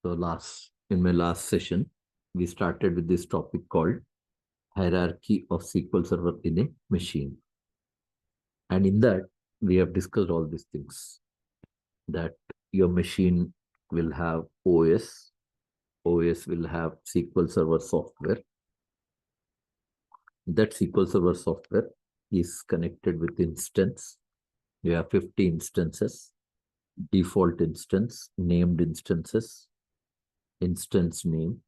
So in my last session, we started with this topic called hierarchy of SQL Server in a machine. And in that, we have discussed all these things, that your machine will have OS will have SQL Server software. That SQL Server software is connected with instance. You have 50 instances, default instance, named instances, instance name.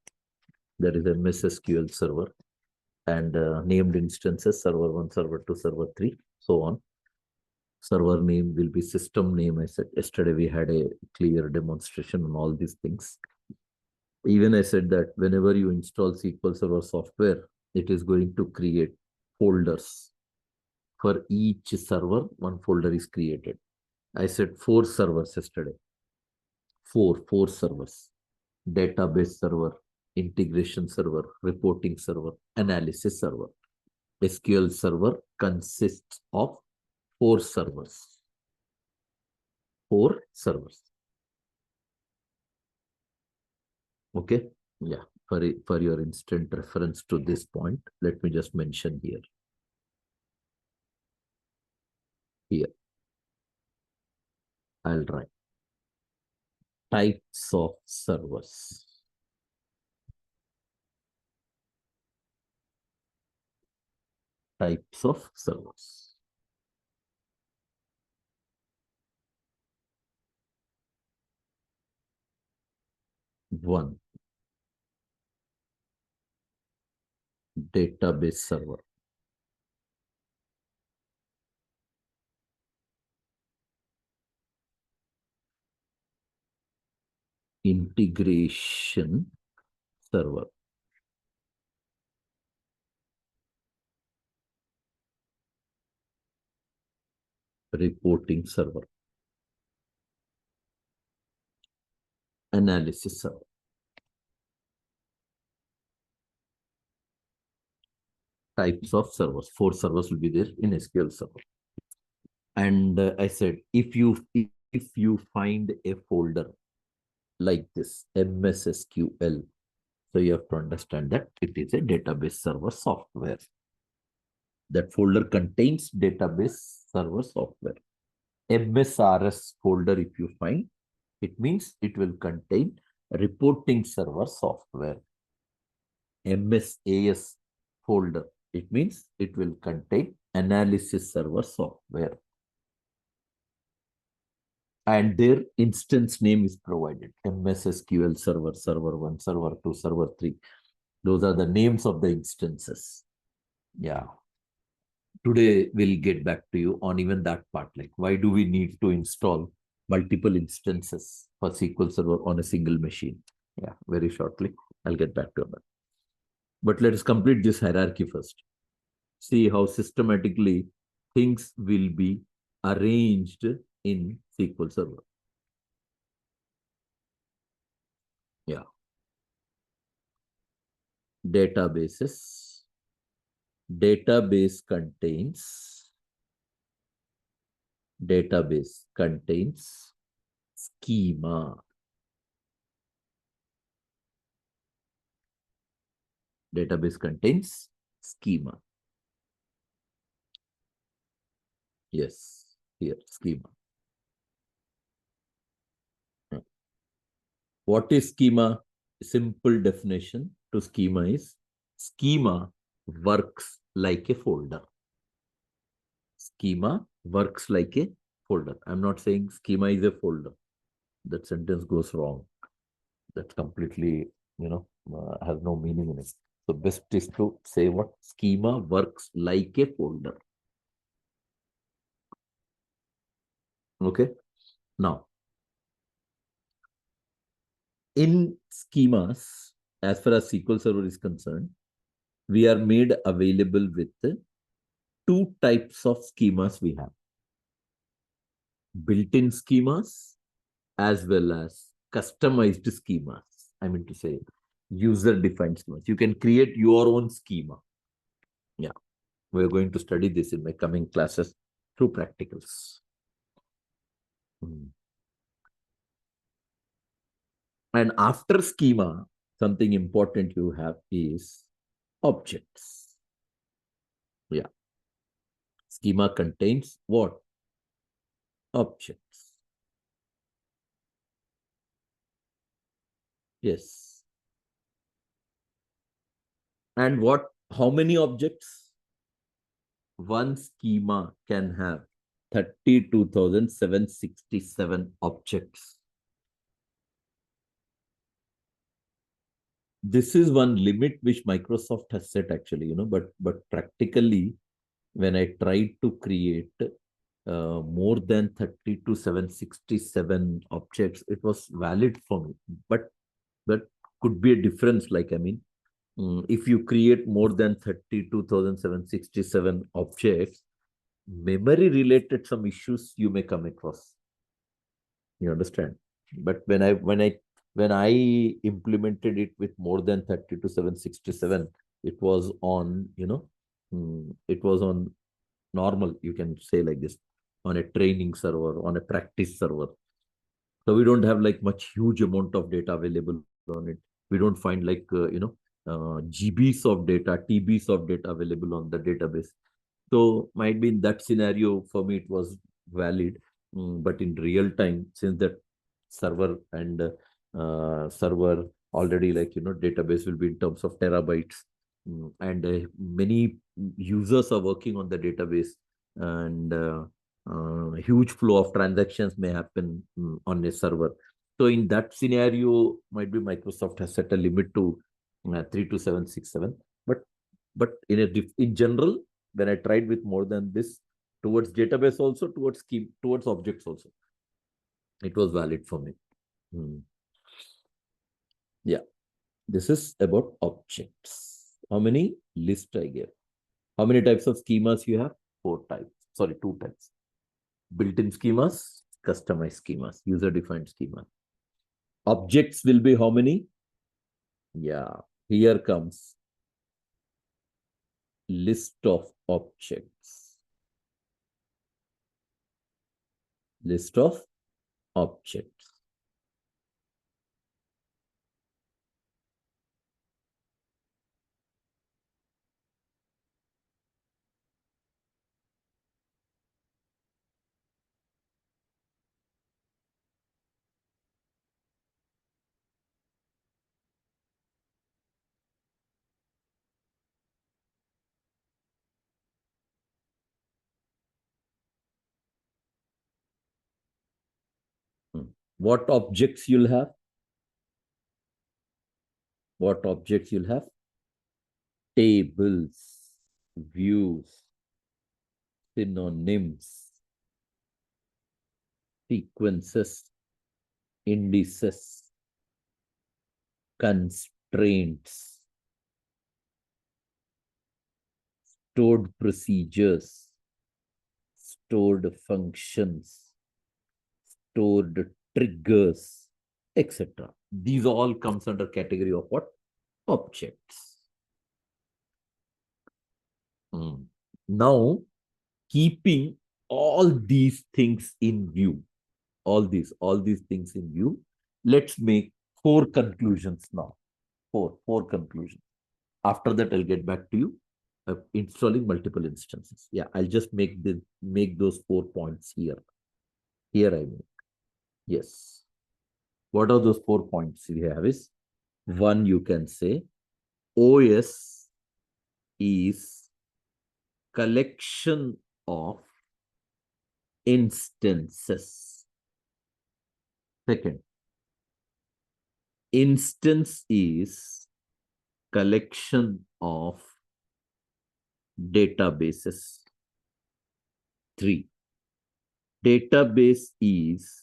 There is a SQL server and named instances, server 1, server 2, server 3, so on. Server name will be system name. I said yesterday we had a clear demonstration on all these things. Even I said that whenever you install SQL Server software, it is going to create folders. For each server, one folder is created. I said 4 servers yesterday. Four servers. Database server, integration server, reporting server, analysis server. SQL server consists of 4 servers. 4 servers. Okay. Yeah. For your instant reference to this point, let me just mention here. Here. I'll write types of servers. Types of servers. One, database server. Integration server. Reporting server. Analysis server. Types of servers. 4 servers will be there in SQL server. And I said, if you find a folder like this, SQL, so you have to understand that it is a database server software. That folder contains database server software. MSRS folder, if you find, it means it will contain reporting server software. MSAS folder, it means it will contain analysis server software. And their instance name is provided. SQL server, server 1, server 2, server 3. Those are the names of the instances. Yeah. Today, we'll get back to you on even that part. Like, why do we need to install multiple instances for SQL Server on a single machine? Yeah, very shortly. I'll get back to that. But let us complete this hierarchy first. See how systematically things will be arranged in SQL Server. Yeah. Databases. Database contains schema. Database contains schema. Yes, here, schema. What is schema? Simple definition to schema is schema works like a folder. Schema works like a folder. I'm not saying schema is a folder. That sentence goes wrong. That completely, has no meaning in it. So best is to say what schema works like a folder. Okay. Now, in schemas, as far as SQL Server is concerned, we are made available with 2 types of schemas we have. Built-in schemas as well as customized schemas. I mean to say user-defined schemas. You can create your own schema. Yeah, we're going to study this in my coming classes through practicals. And after schema, something important you have is objects. Yeah. Schema contains what? Objects. Yes. And what? How many objects? One schema can have 32,767 objects. This is one limit which Microsoft has set actually, but practically when I tried to create more than 32,767 objects, it was valid for me. But that could be a difference. If you create more than 32,767 objects, memory related some issues you may come across. You understand? But when I implemented it with more than 32,767, it was on, it was on normal, you can say like this, on a training server, on a practice server. So we don't have like much huge amount of data available on it. We don't find like, GBs of data, TBs of data available on the database. So might be in that scenario, for me, it was valid. But in real time, since that server already like, database will be in terms of terabytes, and many users are working on the database, and huge flow of transactions may happen on a server. So in that scenario, might be Microsoft has set a limit to 32767. But in general, when I tried with more than this, towards database also, towards scheme, towards objects also, it was valid for me. Yeah, this is about objects. How many list I gave? How many types of schemas you have? 4 types. Sorry, 2 types. Built-in schemas, customized schemas, user-defined schema. Objects will be how many? Yeah, here comes list of objects. List of objects. What objects you'll have? What objects you'll have? Tables, views, synonyms, sequences, indices, constraints, stored procedures, stored functions, stored triggers, etc. These all comes under category of what? Objects. Now, keeping all these things in view, all these things in view, let's make 4 conclusions now. Four conclusions. After that, I'll get back to you. Installing multiple instances. Yeah, I'll just make those 4 points here. Here I make. Yes. What are those 4 points we have is, one, you can say OS is collection of instances. Second, instance is collection of databases. 3, database is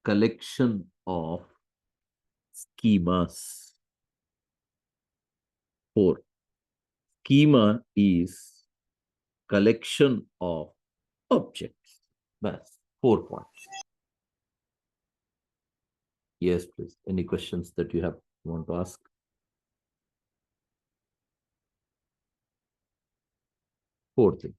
collection of schemas. 4, schema is collection of objects. That's 4 points. Yes, please. Any questions that you want to ask? Four things.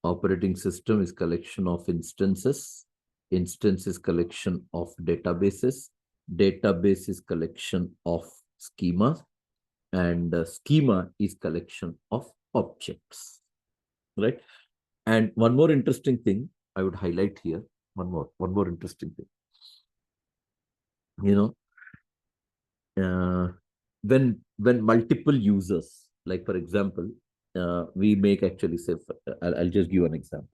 Operating system is collection of instances. Instance is collection of databases. Database is collection of schemas. And schema is collection of objects, right? And one more interesting thing I would highlight here. One more interesting thing. When multiple users, like for example, we make actually say, I'll just give an example.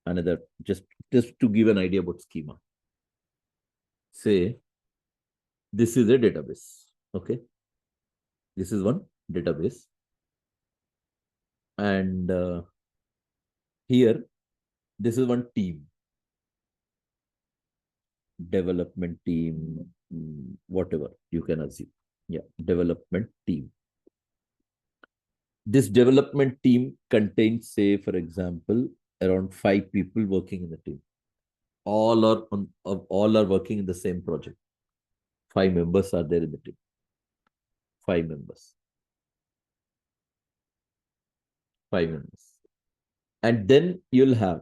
Another, just to give an idea about schema. Say, this is a database. Okay. This is one database. And here, this is one team. Development team, whatever you can assume. Yeah, development team. This development team contains, say, for example, around 5 people working in the team. All are working in the same project. 5 members are there in the team. 5 members. 5 members. And then you'll have,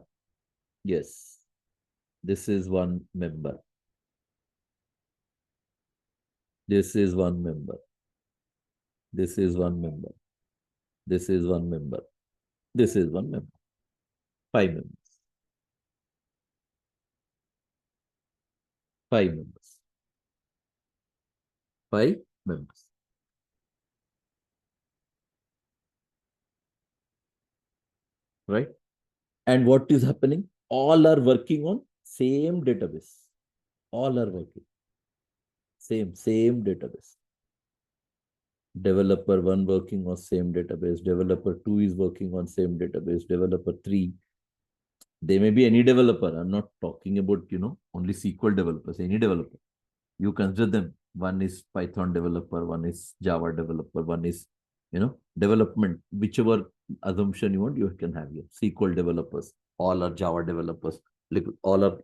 yes, this is one member. This is one member. This is one member. This is one member. This is one member. 5 members. 5 members. 5 members. Right? And what is happening? All are working on same database. All are working. Same database. Developer 1 working on same database. Developer 2 is working on same database. Developer 3. They may be any developer. I'm not talking about, only SQL developers, any developer. You consider them. One is Python developer, one is Java developer, one is, development, whichever assumption you want, you can have here. SQL developers, all are Java developers, like all are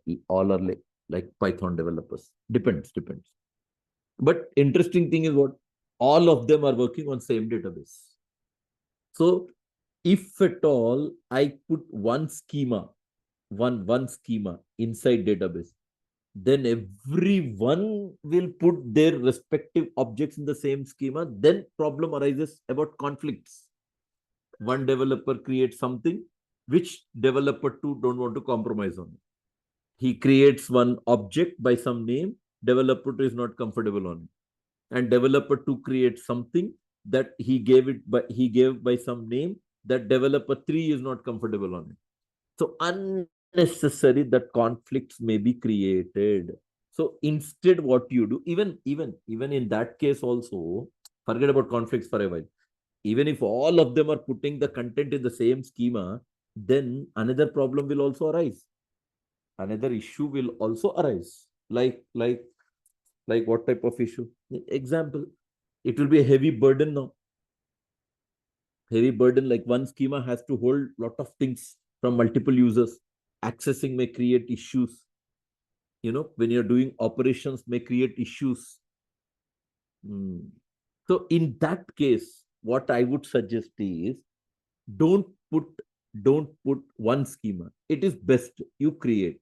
like Python developers. Depends. But interesting thing is what? All of them are working on same database. So if at all I put one schema inside database, then everyone will put their respective objects in the same schema. Then problem arises about conflicts. One developer creates something which developer 2 don't want to compromise on. He creates one object by some name, developer 2 is not comfortable on it. And developer 2 creates something that he gave by some name that developer 3 is not comfortable on it. So unnecessary that conflicts may be created. So instead, what you do, even in that case also, forget about conflicts for a while. Even if all of them are putting the content in the same schema, then another problem will also arise. Another issue will also arise. Like what type of issue? Example, it will be a heavy burden now. Heavy burden, like one schema has to hold lot of things from multiple users. Accessing may create issues. When you're doing operations may create issues. So in that case, what I would suggest is don't put one schema. It is best you create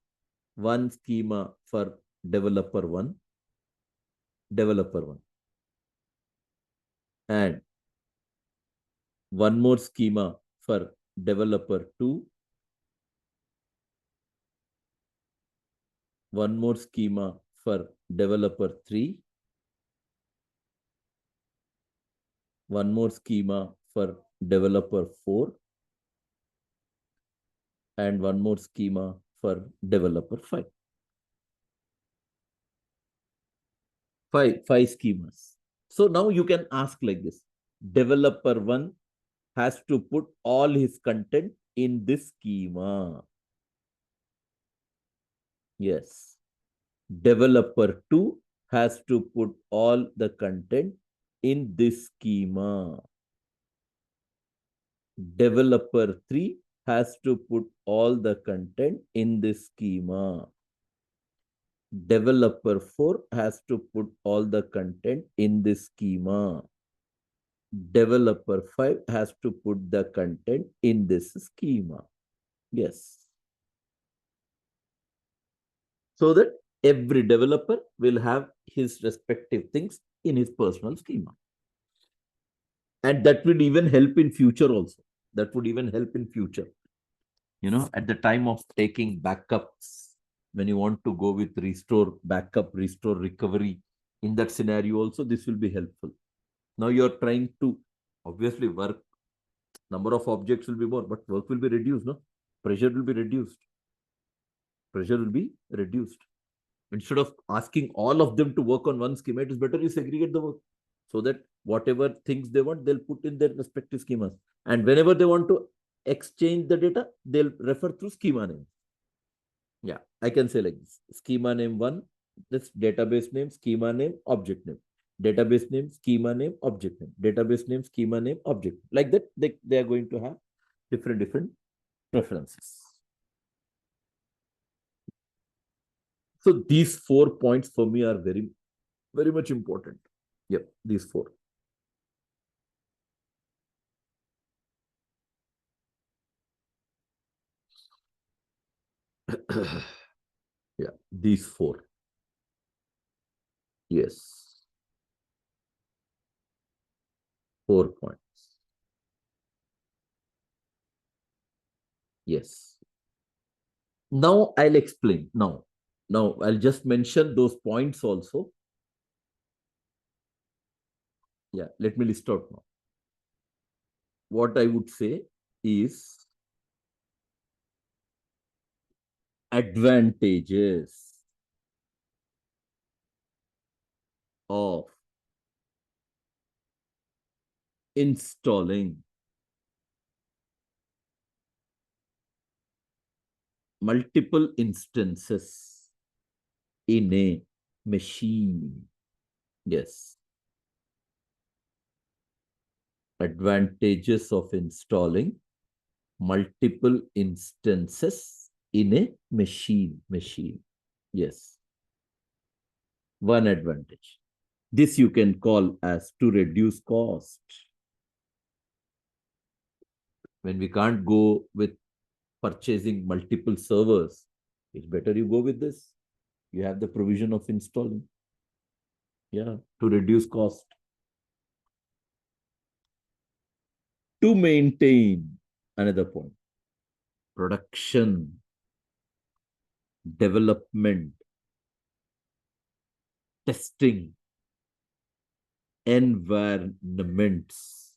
one schema for developer 1, and one more schema for developer 2, one more schema for developer 3, one more schema for developer 4, and one more schema for developer 5. Five schemas. So now you can ask like this. Developer 1 has to put all his content in this schema. Yes. Developer 2 has to put all the content in this schema. Developer 3 has to put all the content in this schema. Developer 4 has to put all the content in this schema. Developer 5 has to put the content in this schema. Yes. so that every developer will have his respective things in his personal schema. And that would even help in future also. That would even help in future. At the time of taking backups, when you want to go with restore, backup, restore, recovery, in that scenario also, this will be helpful. Now you're trying to, obviously, work, number of objects will be more, but work will be reduced, no? Pressure will be reduced. Pressure will be reduced. Instead of asking all of them to work on one schema, it is better you segregate the work so that whatever things they want, they'll put in their respective schemas. And whenever they want to exchange the data, they'll refer through schema name. Yeah, I can say like this. Schema name 1, this database name, schema name, object name. Database name, schema name, object name. Database name, schema name, object. Like that, they are going to have different preferences. So these 4 points for me are very, very much important. Yep, these 4. Yeah, these 4. Yes. 4 points. Yes. Now I'll explain. Now I'll just mention those points also. Yeah, let me list out now. What I would say is advantages of installing multiple instances in a machine. Yes. Advantages of installing multiple instances in a machine. Yes. One advantage. This you can call as to reduce cost. When we can't go with purchasing multiple servers, it's better you go with this. You have the provision of installing. Yeah, to reduce cost. To maintain, another point, production, development, testing, environments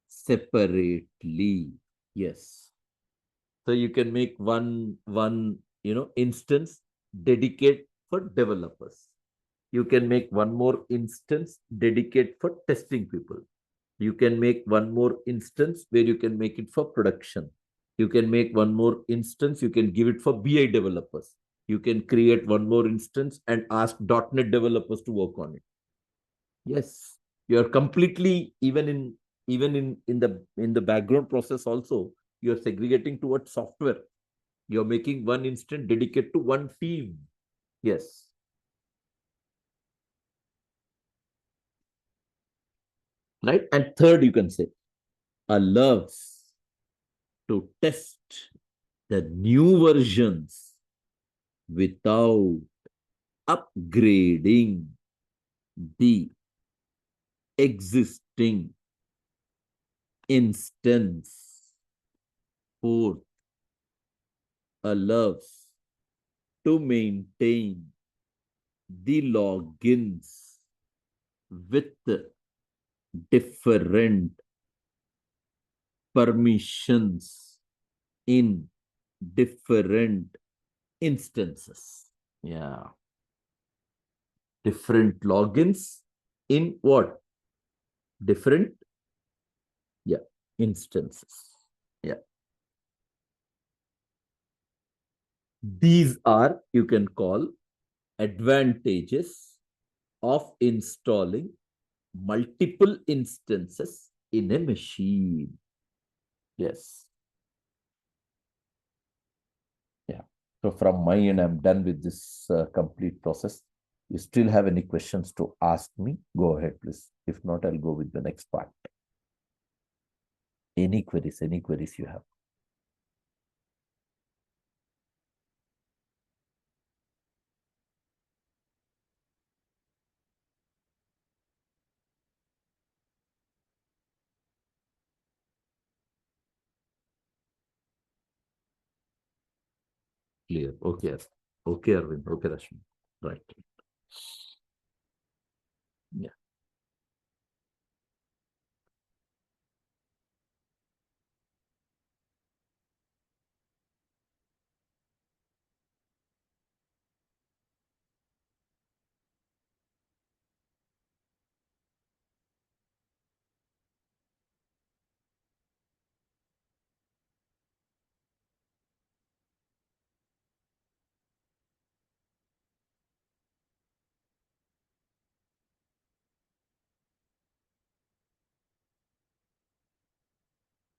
separately. Yes. So you can make one instance dedicate for developers. You can make one more instance dedicate for testing people. You can make one more instance where you can make it for production. You can make one more instance, you can give it for BI developers. You can create one more instance and ask .NET developers to work on it. Yes, you are completely, even in the background process also, you are segregating towards software. You're making one instance dedicated to one team. Yes. Right? And third, you can say, allows to test the new versions without upgrading the existing instance. Fourth, allows to maintain the logins with different permissions in different instances. Yeah. Different logins in what? Different, yeah, instances. Yeah. These are, you can call, advantages of installing multiple instances in a machine. Yes. Yeah. So from my end, I'm done with this complete process. You still have any questions to ask me? Go ahead, please. If not, I'll go with the next part. Any queries you have? Clear. Okay. Okay, Arvind. Okay, Rashmi. Right. Yeah.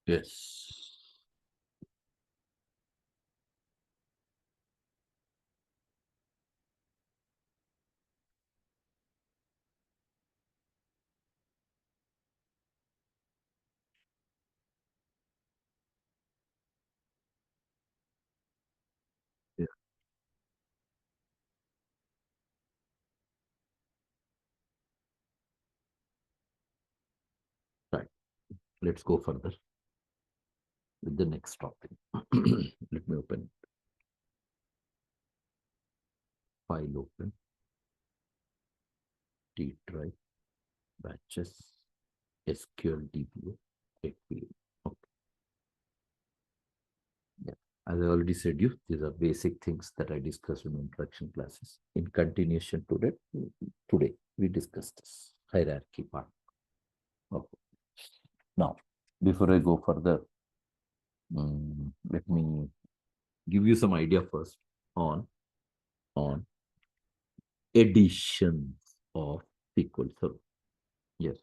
Yes. Yeah. Right. Let's go further with the next topic. Let me open file open. T drive, batches, SQL DBA, API. Okay. Yeah. As I already said you, these are basic things that I discussed in introduction classes. In continuation today we discussed this hierarchy part. Okay. Now, before I go further, let me give you some idea first on editions of SQL Server. Yes,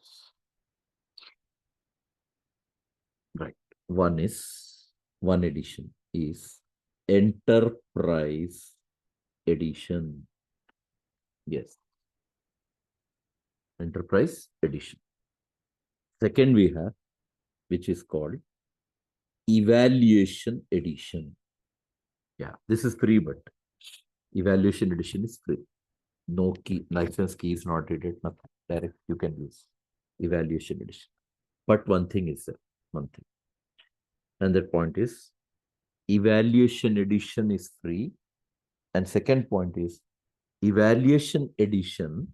right. One edition is Enterprise Edition. Yes, Enterprise Edition. Second, we have which is called Evaluation Edition. Yeah, this is free, but Evaluation Edition is free. No key, license key is not needed, nothing. Direct, you can use Evaluation Edition. But one thing is there, one thing. And that point is Evaluation Edition is free. And second point is Evaluation Edition,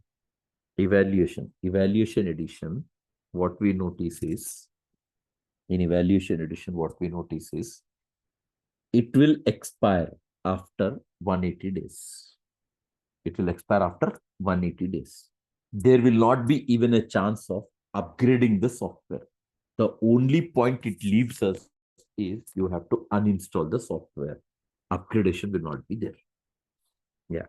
Evaluation Edition, what we notice is, in Evaluation Edition, what we notice is, it will expire after 180 days. It will expire after 180 days. There will not be even a chance of upgrading the software. The only point it leaves us is you have to uninstall the software. Upgradation will not be there. Yeah.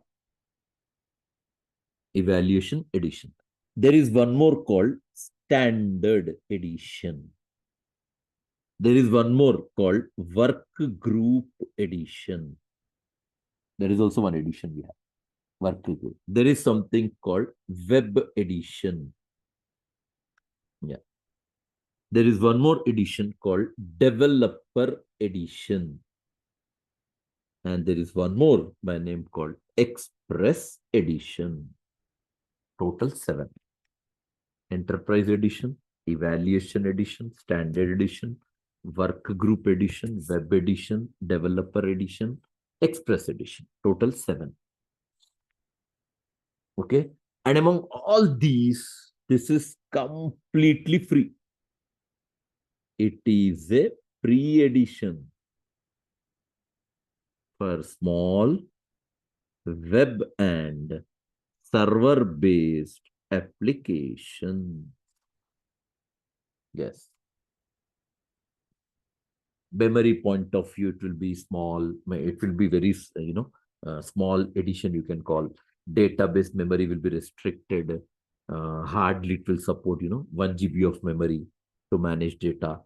Evaluation Edition. There is one more called Standard Edition. There is one more called Work Group Edition. There is also one edition we have. Work Group. There is something called Web Edition. Yeah. There is one more edition called Developer Edition. And there is one more by name called Express Edition. Total 7. Enterprise Edition, Evaluation Edition, Standard Edition, Work Group Edition, Web Edition, Developer Edition, Express Edition. Total 7. Okay. And among all these, this is completely free. It is a free edition for small web and server-based application. Yes. Memory point of view, it will be small. It will be very, small edition you can call. Database memory will be restricted. Hardly it will support, 1 GB of memory to manage data.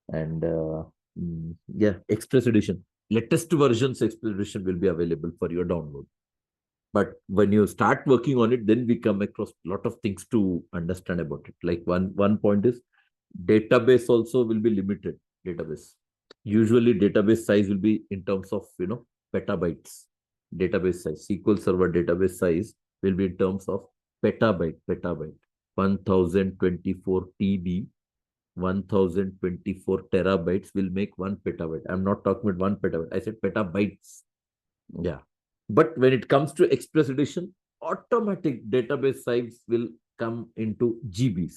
And yeah, Express Edition. Latest versions Express Edition will be available for your download. But when you start working on it, then we come across a lot of things to understand about it. Like one point is database also will be limited. Database. Usually database size will be in terms of, petabytes. Database size. SQL Server database size will be in terms of petabyte. 1024 TB, 1024 terabytes will make 1 petabyte. I'm not talking about 1 petabyte. I said petabytes. Yeah. But when it comes to Express Edition, automatic database size will come into GBs.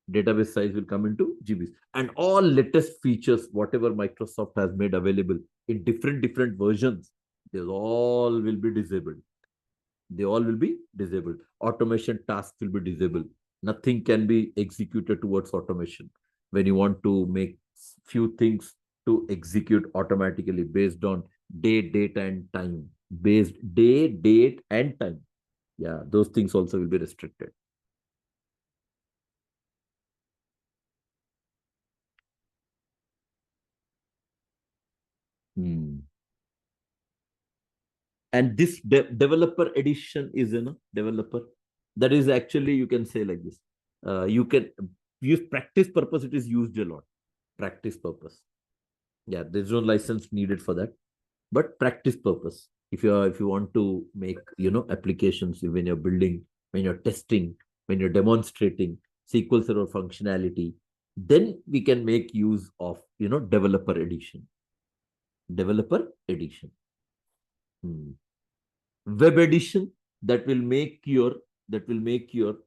Database size will come into GBs. And all latest features, whatever Microsoft has made available in different versions, they all will be disabled. They all will be disabled. Automation tasks will be disabled. Nothing can be executed towards automation. When you want to make few things to execute automatically based on day, date, and time. Based day, date, and time. Yeah, those things also will be restricted. Hmm. And this developer edition is developer. That is actually, you can say like this. You can use practice purpose. It is used a lot. Practice purpose. Yeah, there's no license needed for that. But practice purpose. If you want to make applications when you're building, when you're testing, when you're demonstrating SQL Server functionality, then we can make use of developer edition. Developer edition. Hmm. Web edition, that will make your that will make your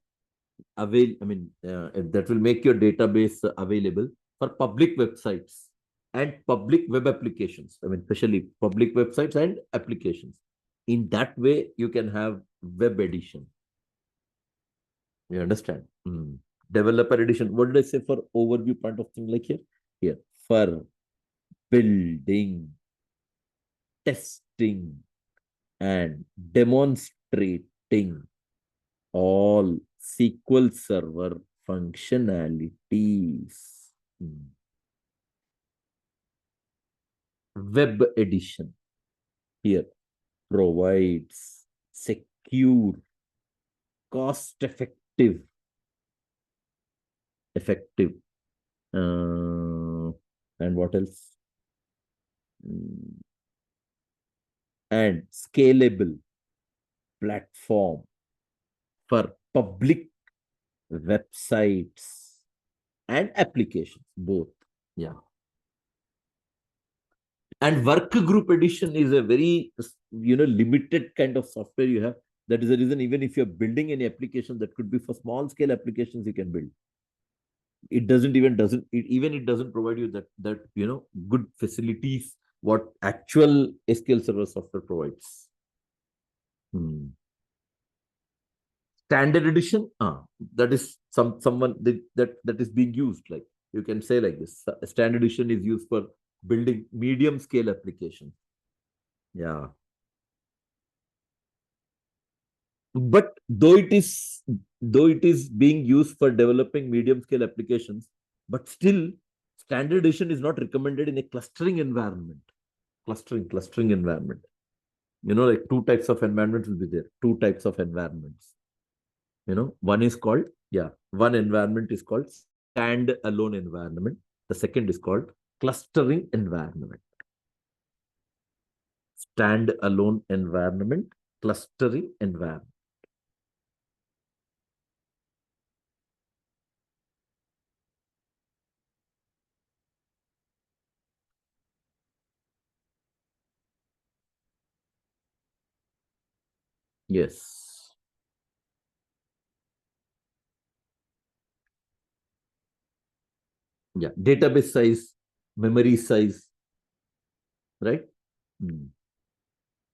database available for public websites and public web applications. Especially public websites and applications. In that way, you can have web edition. You understand? Developer edition. What did I say for overview part of thing like here? Here. For building, testing, and demonstrating all SQL Server functionalities. Web edition here provides secure, effective, and what else? And scalable platform for public websites and applications, both. Yeah. And work group edition is a very limited kind of software you have. That is the reason, even if you're building any application, that could be for small scale applications you can build. It doesn't provide you that good facilities what actual SQL Server software provides. Standard edition, that is someone that is being used, like you can say like this. Standard edition is used for building medium scale applications. Yeah. But though it is being used for developing medium scale applications, but still standard edition is not recommended in a clustering environment. Clustering environment. Like two types of environments will be there. Two types of environments. One is called, one environment is called stand-alone environment. The second is called clustering environment. Stand-alone environment, clustering environment. Yes. Yeah. Database size, memory size, right?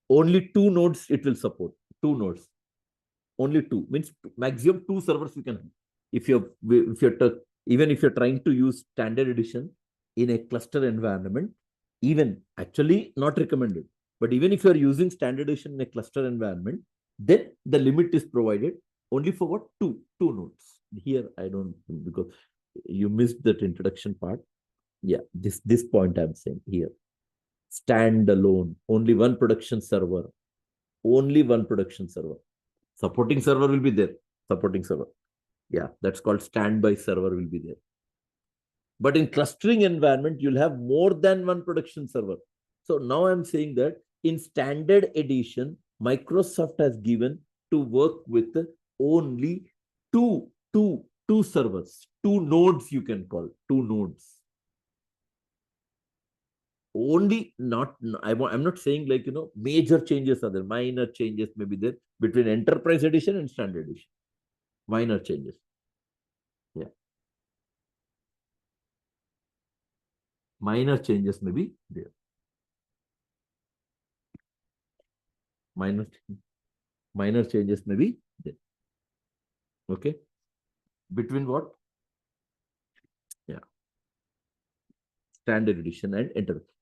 Only two nodes it will support. Two nodes. Only two. Means maximum two servers you can. Even if you're trying to use standard edition in a cluster environment, even actually not recommended. But even if you're using standard edition in a cluster environment, then the limit is provided only for what? Two nodes. Here I don't, because you missed that introduction part. Yeah, this point I'm saying here. Standalone, only one production server. Only one production server. Supporting server will be there. Supporting server. Yeah, that's called standby server will be there. But in clustering environment, you'll have more than one production server. So now I'm saying that in standard edition, Microsoft has given to work with only two servers, two nodes you can call, two nodes. only not, I'm not saying like, major changes are there, minor changes may be there between enterprise edition and standard edition. Minor changes. Yeah. Minor changes may be there. Minor changes may be there. Okay. Between what? Yeah. Standard edition and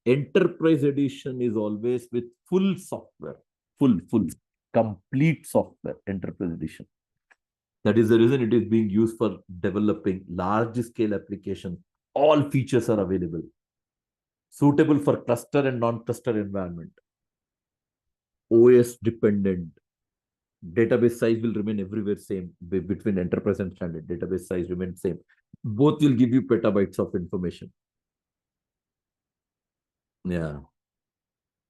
enterprise edition is always with full software, full, complete software, enterprise edition. That is the reason it is being used for developing large scale application. All features are available, suitable for cluster and non-cluster environment, OS dependent. Database size will remain everywhere same between enterprise and standard. Database size remains same. Both will give you petabytes of information. Yeah.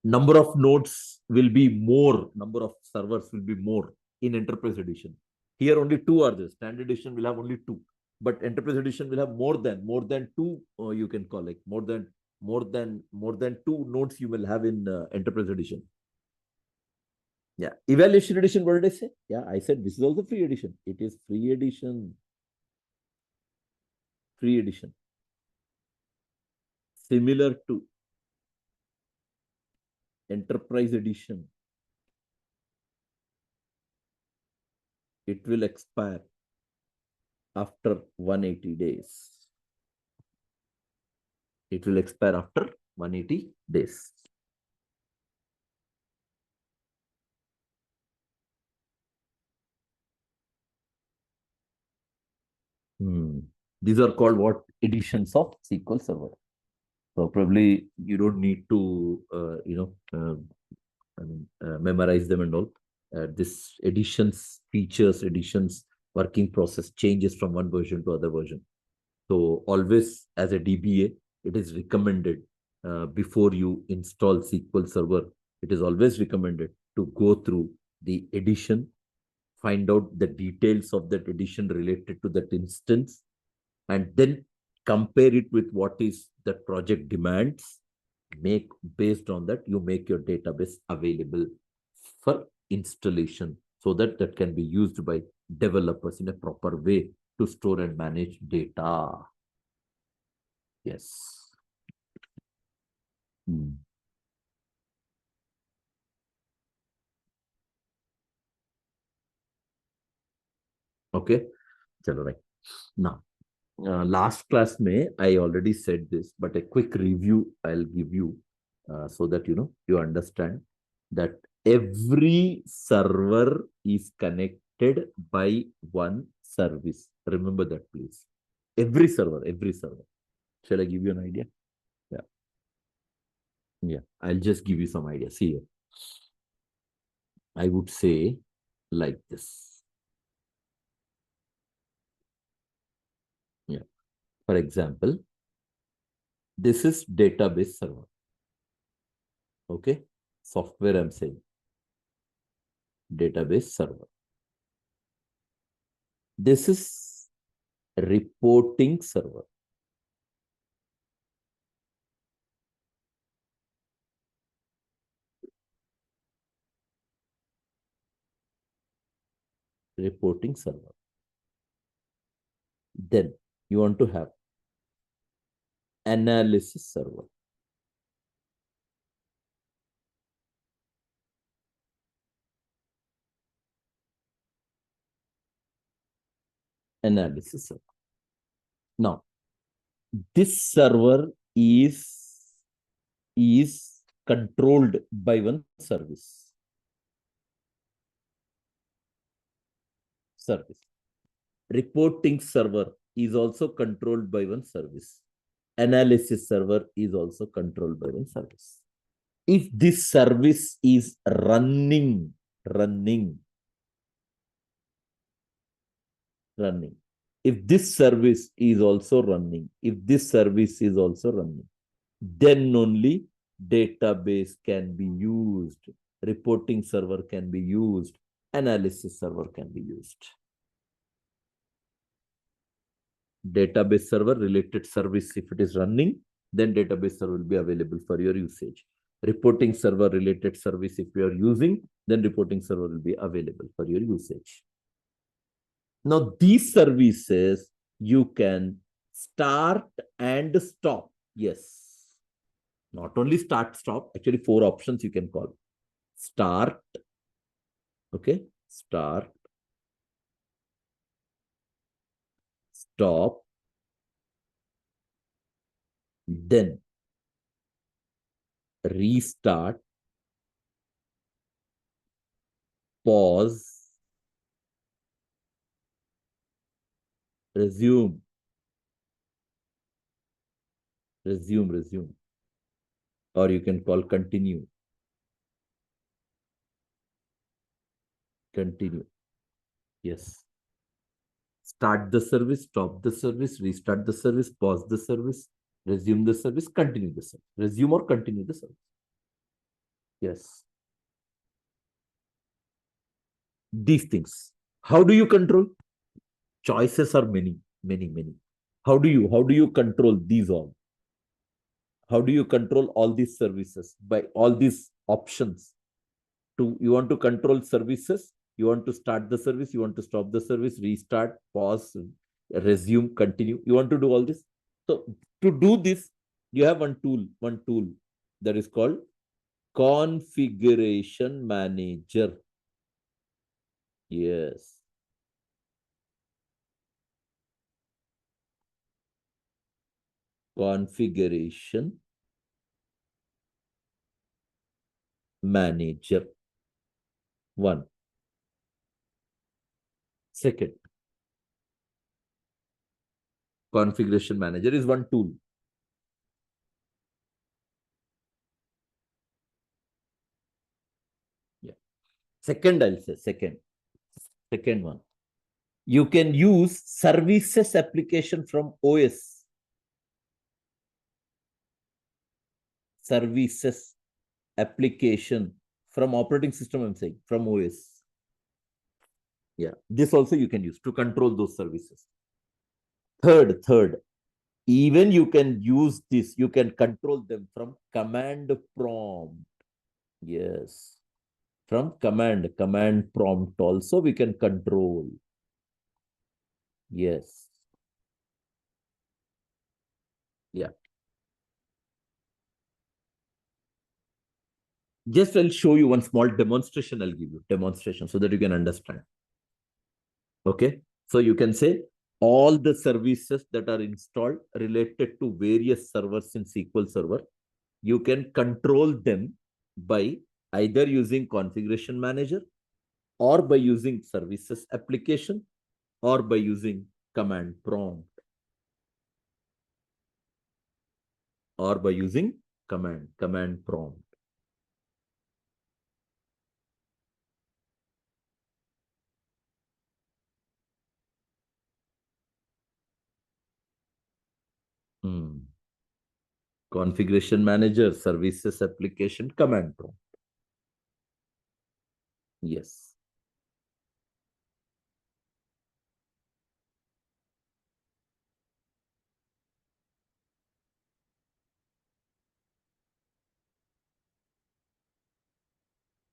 Number of nodes will be more. Number of servers will be more in enterprise edition. Here only two are there. Standard edition will have only two, but enterprise edition will have more than two. You can call like more than two nodes you will have in enterprise edition. Yeah. Evaluation edition, what did I say? Yeah, I said this is also free edition. It is free edition. Free edition. Similar to enterprise edition. It will expire after 180 days. It will expire after 180 days. These are called what? Editions of SQL Server. So probably you don't need to, memorize them and all. This editions, features, editions, working process changes from one version to other version. So always as a DBA, it is recommended before you install SQL Server, it is always recommended to go through the edition, find out the details of that edition related to that instance, and then compare it with what is the project demands. Based on that, you make your database available for installation so that that can be used by developers in a proper way to store and manage data. Yes. Okay. Chalo, right. Now, last class May, I already said this, but a quick review I'll give you so that you understand that every server is connected by one service. Remember that, please. Every server. Shall I give you an idea? Yeah. Yeah. I'll just give you some ideas here. I would say like this. Yeah. For example, this is database server. Okay. Software I'm saying. Database server. This is reporting server. Reporting server. Then you want to have analysis server. Analysis server. Now, this server is controlled by one service. Reporting server is also controlled by one service. Analysis server is also controlled by one service. If this service is running, if this service is also running, then only database can be used, reporting server can be used, analysis server can be used. Database server related service, if it is running, then database server will be available for your usage. Reporting server related service, if you are using, then reporting server will be available for your usage. Now, these services you can start and stop. Yes. Not only start, stop, actually 4 options you can call. Start, okay, start, stop, then restart, pause, resume, resume, or you can call continue, yes. Start the service, stop the service, restart the service, pause the service, resume the service, continue the service, resume or continue the service. Yes. These things. How do you control? Choices are many. How do you control these all? How do you control all these services? By all these options. You want to control services, you want to start the service, you want to stop the service, restart, pause, resume, continue. You want to do all this. So to do this, you have one tool that is called configuration manager. Yes. Configuration manager. One. Second, configuration manager is one tool. Yeah. Second, I'll say second one. You can use services application from OS. Services application from operating system, I'm saying, from OS. Yeah, this also you can use to control those services. Third, even you can use this, you can control them from command prompt. Yes, from command prompt also we can control. Yes. Yeah. Just I'll show you one small demonstration. I'll give you demonstration so that you can understand. Okay. So you can say all the services that are installed related to various servers in SQL Server, you can control them by either using configuration manager or by using services application or by using command prompt or by using command prompt. Configuration manager, services application, command prompt. Yes.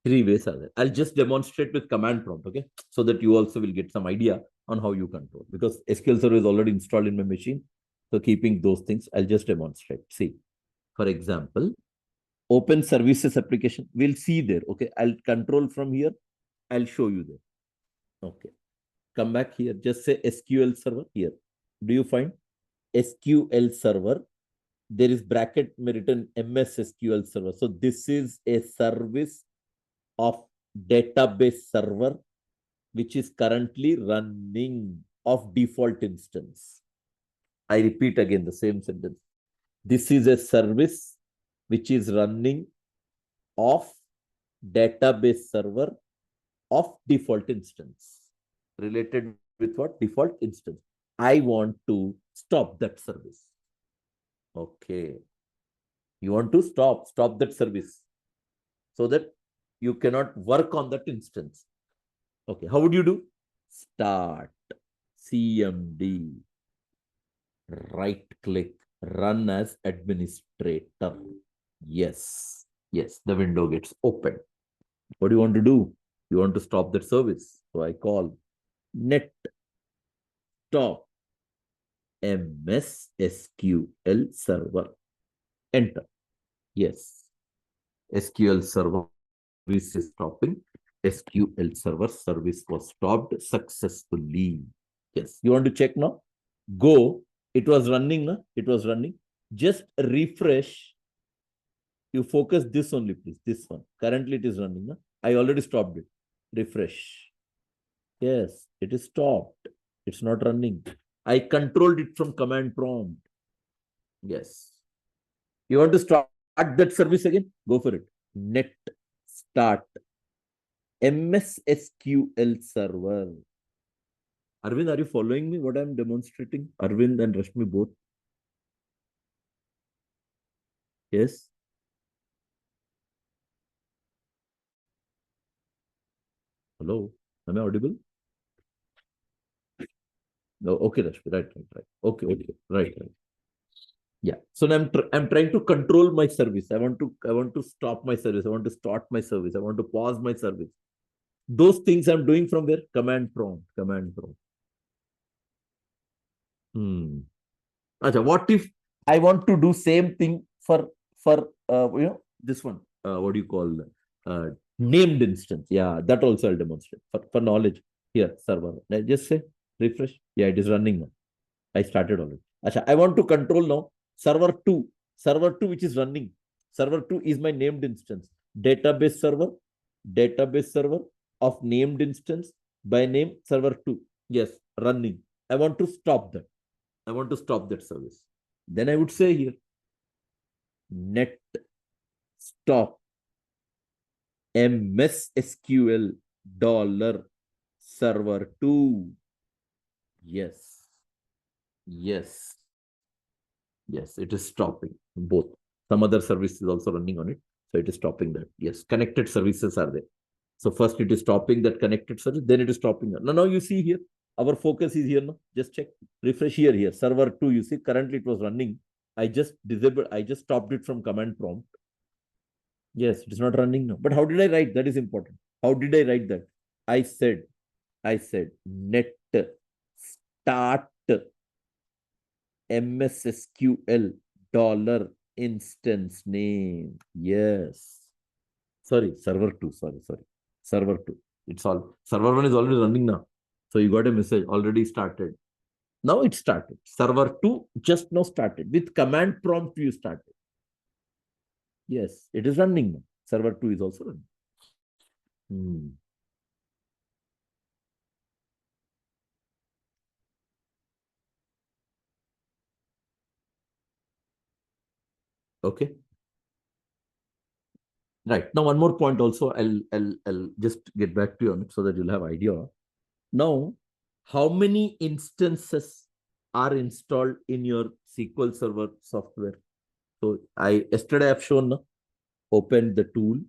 3 ways are there. I'll just demonstrate with command prompt, okay? So that you also will get some idea on how you control. Because SQL Server is already installed in my machine. So keeping those things, I'll just demonstrate. See, for example, open services application. We'll see there, okay? I'll control from here. I'll show you there. Okay. Come back here. Just say SQL Server here. Do you find SQL Server? There is bracket written MS SQL Server. So this is a service of database server which is currently running of default instance. I repeat again the same sentence. This is a service which is running of database server of default instance. Related with what? Default instance. I want to stop that service. Okay. You want to stop that service so that you cannot work on that instance. Okay. How would you do? Start, CMD, right click, run as administrator. Yes. Yes. The window gets opened. What do you want to do? You want to stop that service. So I call net stop MS SQL server. Enter. Yes. SQL server service is stopping. SQL server service was stopped successfully. Yes. You want to check now? Go. It was running. No? It was running. Just refresh. You focus this only, please. This one. Currently, it is running. No? I already stopped it. Refresh. Yes, it is stopped. It's not running. I controlled it from command prompt. Yes. You want to start that service again? Go for it. Net start MS SQL server. Arvind, are you following me? What I'm demonstrating? Arvind and Rashmi both. Yes. Hello. Am I audible? No. Okay, Rashmi. Right. Okay. Right. Yeah. So I'm trying to control my service. I want to stop my service. I want to start my service. I want to pause my service. Those things I'm doing from where? Command prompt. Command prompt. Achha, what if I want to do same thing for this one? What do you call named instance? Yeah, that also I'll demonstrate for knowledge. Here, server. I just say refresh. Yeah, it is running now. I started already. Achha, I want to control now server 2. Server 2 which is running. Server 2 is my named instance. Database server of named instance by name server 2. Yes, running. I want to stop that. I want to stop that service. Then I would say here, net stop MS SQL dollar server 2. Yes. Yes. Yes, it is stopping both. Some other service is also running on it. So it is stopping that. Yes, connected services are there. So first it is stopping that connected service, then it is stopping that. Now you see here, our focus is here now. Just check. Refresh here. Server 2, you see, currently it was running. I just stopped it from command prompt. Yes, it is not running now. But how did I write? That is important. How did I write that? I said net start MSSQL dollar instance name. Yes. Sorry, server 2. Sorry. Server 2. It's all. Server 1 is already running now. So you got a message already started. Now it started. Server 2 just now started. With command prompt you started. Yes, it is running now. Server 2 is also running. Okay. Right. Now, one more point also, I'll just get back to you on it so that you'll have idea. Now, how many instances are installed in your SQL Server software? So, yesterday I've shown, open the tool,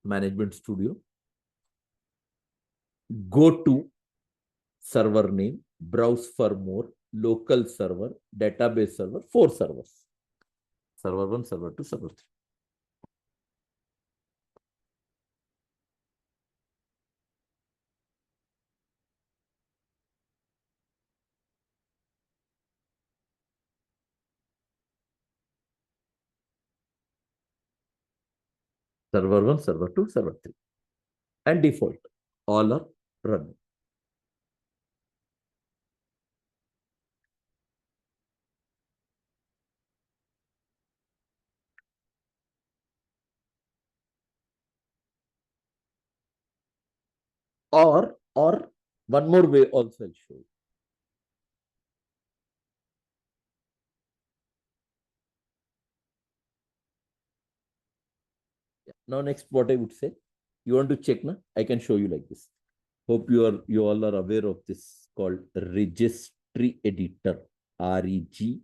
Management Studio, go to server name, browse for more, local server, database server, 4 servers. Server 1, server 2, server 3. Server 1, server 2, server 3. And default, all are running. Or one more way also I'll show you. Yeah. Now next what I would say, you want to check now? I can show you like this. Hope you all are aware of this called registry editor. REG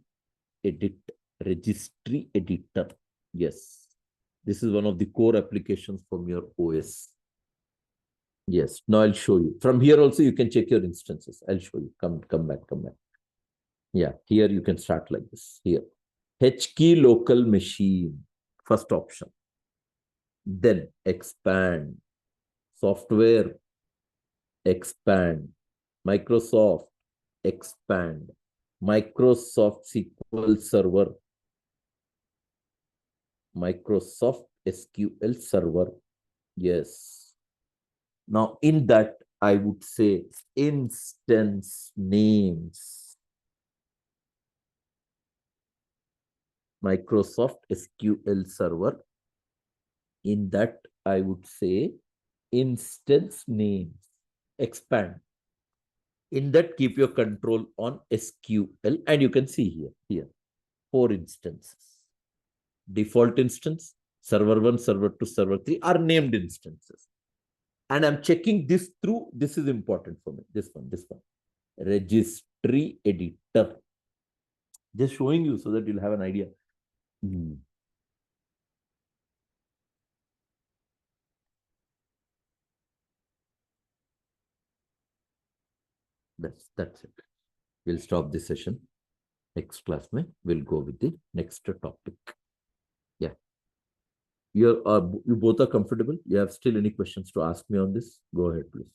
edit registry editor. Yes. This is one of the core applications from your OS. Yes. Now I'll show you. From here also you can check your instances. I'll show you. Come back. Yeah. Here you can start like this. Here. H key local machine, first option. Then expand, software, expand, Microsoft, expand, Microsoft SQL Server, Microsoft SQL Server. Yes. Now, in that, I would say instance names. Microsoft SQL Server. In that, I would say instance names. Expand. In that, keep your control on SQL. And you can see here, 4 instances. Default instance, server 1, server 2, server 3 are named instances. And I'm checking this through. This is important for me. This one. Registry editor. Just showing you so that you'll have an idea. That's it. We'll stop this session. Next class, we'll go with the next topic. Yeah. You both are comfortable? You have still any questions to ask me on this? Go ahead, please.